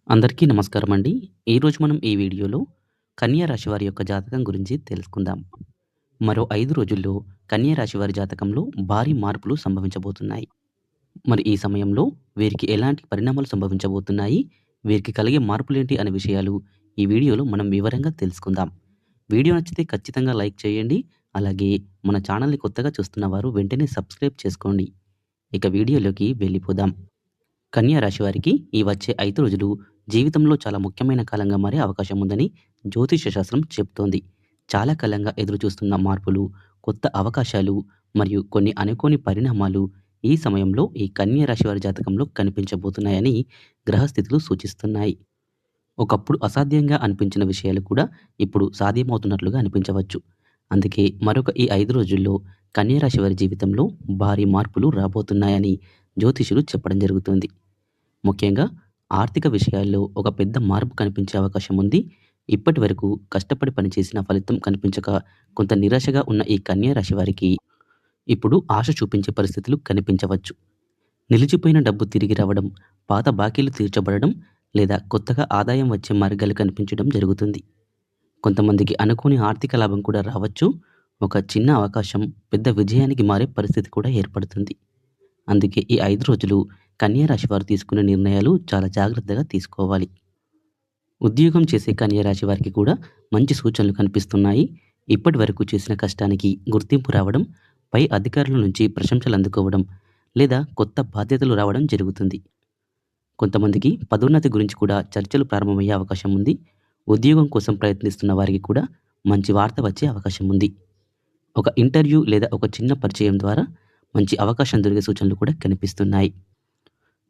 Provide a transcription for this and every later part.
అందరికీ నమస్కారం అండి. ఈరోజు మనం ఈ వీడియోలో కన్యా రాశి వారి యొక్క జాతకం గురించి తెలుసుకుందాం. మరో 5 రోజుల్లో కన్యా రాశి వారి జాతకంలో భారీ మార్పులు సంభవించబోతున్నాయి. మరి ఈ సమయంలో వీరికి ఎలాంటి పరిణామాలు సంభవించబోతున్నాయి? వీరికి కలిగే మార్పులేంటి అనే విషయాలు ఈ వీడియోలో మనం వివరంగా తెలుసుకుందాం. వీడియో నచ్చితే ఖచ్చితంగా లైక్ చేయండి. అలాగే మన ఛానల్‌ని కొత్తగా చూస్తున్న వారు వెంటనే సబ్స్క్రైబ్ చేసుకోండి. ఇక వీడియోలోకి వెళ్ళిపోదాం. కన్యా రాశి వారికి ఈ వచ్చే 5 రోజులు జీవితంలో చాలా ముఖ్యమైన కాలంగా మారే అవకాశం ఉందని జ్యోతిష శాస్త్రం చెప్తోంది. చాలా కాలంగా ఎదురు చూస్తున్న మార్పులు, కొత్త అవకాశాలు మరియు కొన్ని అనుకోని పరిణామాలు ఈ సమయంలో ఈ కన్యా రాశి వారి జాతకంలో కనిపించబోతున్నాయని గ్రహస్థితులు సూచిస్తున్నాయి. ఒకప్పుడు అసాధ్యంగా అనిపించిన విషయాలు కూడా ఇప్పుడు సాధ్యమవుతున్నట్లుగా అనిపించవచ్చు. అందుకే మరొక ఈ 5 రోజుల్లో కన్యా రాశి వారి జీవితంలో భారీ మార్పులు రాబోతున్నాయని జ్యోతిషులు చెప్పడం జరుగుతుంది. ముఖ్యంగా ఆర్థిక విషయాల్లో ఒక పెద్ద మార్పు కనిపించే అవకాశం ఉంది. ఇప్పటివరకు కష్టపడి పనిచేసిన ఫలితం కనిపించక కొంత నిరాశగా ఉన్న ఈ కన్యా రాశి వారికి ఇప్పుడు ఆశ చూపించే పరిస్థితులు కనిపించవచ్చు. నిలిచిపోయిన డబ్బు తిరిగి రావడం, పాత బాకీలు తీర్చబడడం లేదా కొత్తగా ఆదాయం వచ్చే మార్గాలు కనిపించడం జరుగుతుంది. కొంతమందికి అనుకోని ఆర్థిక లాభం కూడా రావచ్చు. ఒక చిన్న అవకాశం పెద్ద విజయానికి మారే పరిస్థితి కూడా ఏర్పడుతుంది. అందుకే ఈ 5 రోజులు కన్యా రాశి వారు తీసుకునే నిర్ణయాలు చాలా జాగ్రత్తగా తీసుకోవాలి. ఉద్యోగం చేసే కన్యా రాశి వారికి కూడా మంచి సూచనలు కనిపిస్తున్నాయి. ఇప్పటివరకు చేసిన కష్టానికి గుర్తింపు రావడం, పై అధికారుల నుంచి ప్రశంసలు అందుకోవడం లేదా కొత్త బాధ్యతలు రావడం జరుగుతుంది. కొంతమందికి పదోన్నతి గురించి కూడా చర్చలు ప్రారంభమయ్యే అవకాశం ఉంది. ఉద్యోగం కోసం ప్రయత్నిస్తున్న వారికి కూడా మంచి వార్త వచ్చే అవకాశం ఉంది. ఒక ఇంటర్వ్యూ లేదా ఒక చిన్న పరిచయం ద్వారా మంచి అవకాశం దొరికే సూచనలు కూడా కనిపిస్తున్నాయి.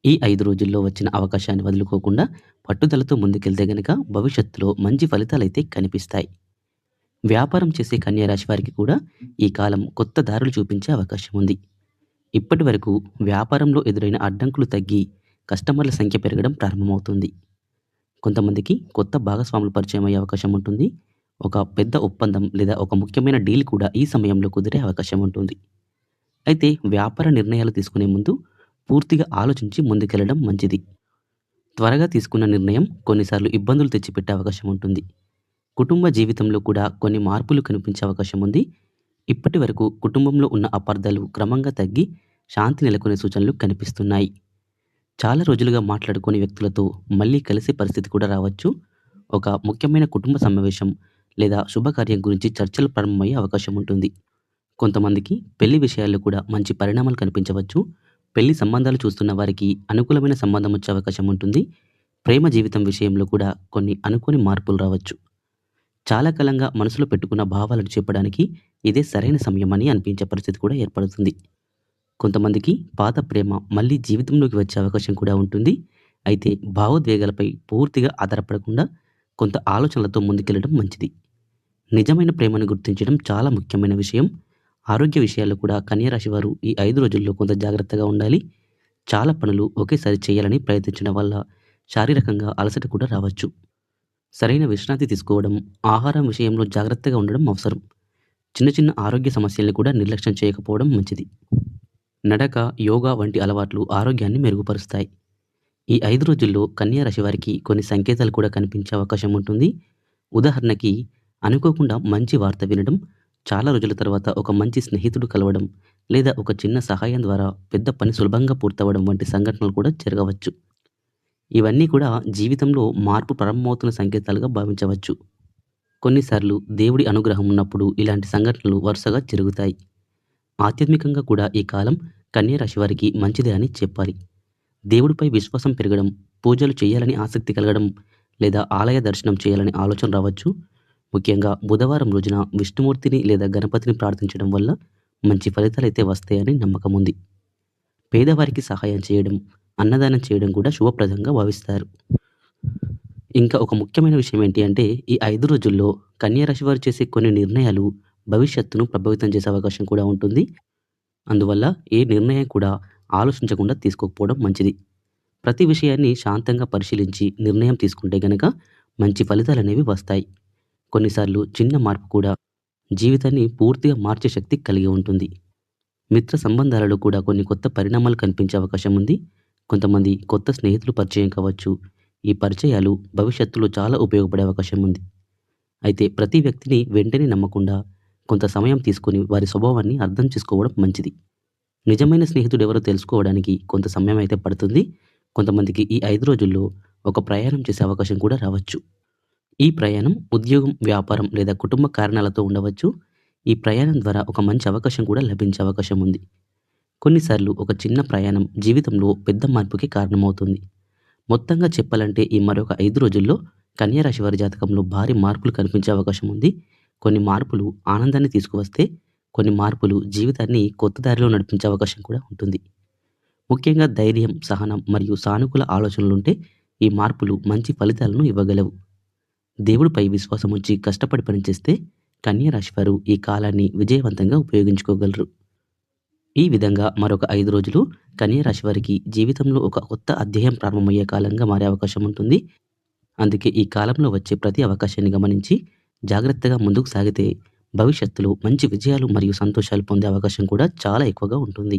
ఈ 5 రోజుల్లో వచ్చిన అవకాశాన్ని వదులుకోకుండా పట్టుదలతో ముందుకెళ్తే గనక భవిష్యత్తులో మంచి ఫలితాలైతే కనిపిస్తాయి. వ్యాపారం చేసే కన్యా రాశి వారికి కూడా ఈ కాలం కొత్త దారులు చూపించే అవకాశం ఉంది. ఇప్పటివరకు వ్యాపారంలో ఎదురైన అడ్డంకులు తగ్గి కస్టమర్ల సంఖ్య పెరగడం ప్రారంభమవుతుంది. కొంతమందికి కొత్త భాగస్వాములు పరిచయం అయ్యే అవకాశం ఉంటుంది. ఒక పెద్ద ఒప్పందం లేదా ఒక ముఖ్యమైన డీల్ కూడా ఈ సమయంలో కుదిరే అవకాశం ఉంటుంది. అయితే వ్యాపార నిర్ణయాలు తీసుకునే ముందు పూర్తిగా ఆలోచించి ముందుకెళ్లడం మంచిది. త్వరగా తీసుకున్న నిర్ణయం కొన్నిసార్లు ఇబ్బందులు తెచ్చిపెట్టే అవకాశం ఉంటుంది. కుటుంబ జీవితంలో కూడా కొన్ని మార్పులు కనిపించే అవకాశం ఉంది. ఇప్పటి వరకు కుటుంబంలో ఉన్న అపార్థాలు క్రమంగా తగ్గి శాంతి నెలకొనే సూచనలు కనిపిస్తున్నాయి. చాలా రోజులుగా మాట్లాడుకోని వ్యక్తులతో మళ్ళీ కలిసే పరిస్థితి కూడా రావచ్చు. ఒక ముఖ్యమైన కుటుంబ సమావేశం లేదా శుభకార్యం గురించి చర్చలు ప్రారంభమయ్యే అవకాశం ఉంటుంది. కొంతమందికి పెళ్లి విషయాల్లో కూడా మంచి పరిణామాలు కనిపించవచ్చు. పెళ్లి సంబంధాలు చూస్తున్న వారికి అనుకూలమైన సంబంధం వచ్చే అవకాశం ఉంటుంది. ప్రేమ జీవితం విషయంలో కూడా కొన్ని అనుకోని మార్పులు రావచ్చు. చాలా కాలంగా మనసులో పెట్టుకున్న భావాలను చెప్పడానికి ఇదే సరైన సమయం అని అనిపించే పరిస్థితి కూడా ఏర్పడుతుంది. కొంతమందికి పాత ప్రేమ మళ్ళీ జీవితంలోకి వచ్చే అవకాశం కూడా ఉంటుంది. అయితే భావోద్వేగాలపై పూర్తిగా ఆధారపడకుండా కొంత ఆలోచనలతో ముందుకెళ్లడం మంచిది. నిజమైన ప్రేమను గుర్తించడం చాలా ముఖ్యమైన విషయం. ఆరోగ్య విషయాల్లో కూడా కన్యా రాశి వారు ఈ 5 రోజుల్లో కొంత జాగ్రత్తగా ఉండాలి. చాలా పనులు ఒకేసారి చేయాలని ప్రయత్నించడం వల్ల శారీరకంగా అలసట కూడా రావచ్చు. సరైన విశ్రాంతి తీసుకోవడం, ఆహారం విషయంలో జాగ్రత్తగా ఉండడం అవసరం. చిన్న చిన్న ఆరోగ్య సమస్యల్ని కూడా నిర్లక్ష్యం చేయకపోవడం మంచిది. నడక, యోగా వంటి అలవాట్లు ఆరోగ్యాన్ని మెరుగుపరుస్తాయి. ఈ 5 రోజుల్లో కన్యా రాశి వారికి కొన్ని సంకేతాలు కూడా కనిపించే అవకాశం ఉంటుంది. ఉదాహరణకి అనుకోకుండా మంచి వార్త వినడం, చాలా రోజుల తర్వాత ఒక మంచి స్నేహితుడు కలవడం లేదా ఒక చిన్న సహాయం ద్వారా పెద్ద పని సులభంగా పూర్తవడం వంటి సంఘటనలు కూడా జరగవచ్చు. ఇవన్నీ కూడా జీవితంలో మార్పు ప్రారంభమవుతున్న సంకేతాలుగా భావించవచ్చు. కొన్నిసార్లు దేవుడి అనుగ్రహం ఉన్నప్పుడు ఇలాంటి సంఘటనలు వరుసగా జరుగుతాయి. ఆధ్యాత్మికంగా కూడా ఈ కాలం కన్యా రాశి వారికి మంచిదే అని చెప్పాలి. దేవుడిపై విశ్వాసం పెరగడం, పూజలు చేయాలని ఆసక్తి కలగడం లేదా ఆలయ దర్శనం చేయాలని ఆలోచన రావచ్చు. ముఖ్యంగా బుధవారం రోజున విష్ణుమూర్తిని లేదా గణపతిని ప్రార్థించడం వల్ల మంచి ఫలితాలైతే వస్తాయని నమ్మకం ఉంది. పేదవారికి సహాయం చేయడం, అన్నదానం చేయడం కూడా శుభప్రదంగా భావిస్తారు. ఇంకా ఒక ముఖ్యమైన విషయం ఏంటి అంటే ఈ 5 రోజుల్లో కన్యా రాశి వారు చేసే కొన్ని నిర్ణయాలు భవిష్యత్తును ప్రభావితం చేసే అవకాశం కూడా ఉంటుంది. అందువల్ల ఏ నిర్ణయం కూడా ఆలోచించకుండా తీసుకోకపోవడం మంచిది. ప్రతి విషయాన్ని శాంతంగా పరిశీలించి నిర్ణయం తీసుకుంటే గనక మంచి ఫలితాలనేవి వస్తాయి. కొన్నిసార్లు చిన్న మార్పు కూడా జీవితాన్ని పూర్తిగా మార్చే శక్తి కలిగి ఉంటుంది. మిత్ర సంబంధాలలో కూడా కొన్ని కొత్త పరిణామాలు కనిపించే అవకాశం ఉంది. కొంతమంది కొత్త స్నేహితులు పరిచయం కావచ్చు. ఈ పరిచయాలు భవిష్యత్తులో చాలా ఉపయోగపడే అవకాశం ఉంది. అయితే ప్రతి వ్యక్తిని వెంటనే నమ్మకుండా కొంత సమయం తీసుకొని వారి స్వభావాన్ని అర్థం చేసుకోవడం మంచిది. నిజమైన స్నేహితుడెవరో తెలుసుకోవడానికి కొంత సమయం అయితే పడుతుంది. కొంతమందికి ఈ 5 రోజుల్లో ఒక ప్రయాణం చేసే అవకాశం కూడా రావచ్చు. ఈ ప్రయాణం ఉద్యోగం, వ్యాపారం లేదా కుటుంబ కారణాలతో ఉండవచ్చు. ఈ ప్రయాణం ద్వారా ఒక మంచి అవకాశం కూడా లభించే అవకాశం ఉంది. కొన్నిసార్లు ఒక చిన్న ప్రయాణం జీవితంలో పెద్ద మార్పుకి కారణమవుతుంది. మొత్తంగా చెప్పాలంటే ఈ మరొక 5 రోజుల్లో కన్యా రాశి వారి జాతకంలో భారీ మార్పులు కనిపించే అవకాశం ఉంది. కొన్ని మార్పులు ఆనందాన్ని తీసుకువస్తే, కొన్ని మార్పులు జీవితాన్ని కొత్త దారిలో నడిపించే అవకాశం కూడా ఉంటుంది. ముఖ్యంగా ధైర్యం, సహనం మరియు సానుకూల ఆలోచనలుంటే ఈ మార్పులు మంచి ఫలితాలను ఇవ్వగలవు. దేవుడిపై విశ్వాసం ఉంచి కష్టపడి పనిచేస్తే కన్యా రాశి వారు ఈ కాలాన్ని విజయవంతంగా ఉపయోగించుకోగలరు. ఈ విధంగా మరొక 5 రోజులు కన్యా రాశి వారికి జీవితంలో ఒక కొత్త అధ్యాయం ప్రారంభమయ్యే కాలంగా మారే అవకాశం ఉంటుంది. అందుకే ఈ కాలంలో వచ్చే ప్రతి అవకాశాన్ని గమనించి జాగ్రత్తగా ముందుకు సాగితే భవిష్యత్తులో మంచి విజయాలు మరియు సంతోషాలు పొందే అవకాశం కూడా చాలా ఎక్కువగా ఉంటుంది.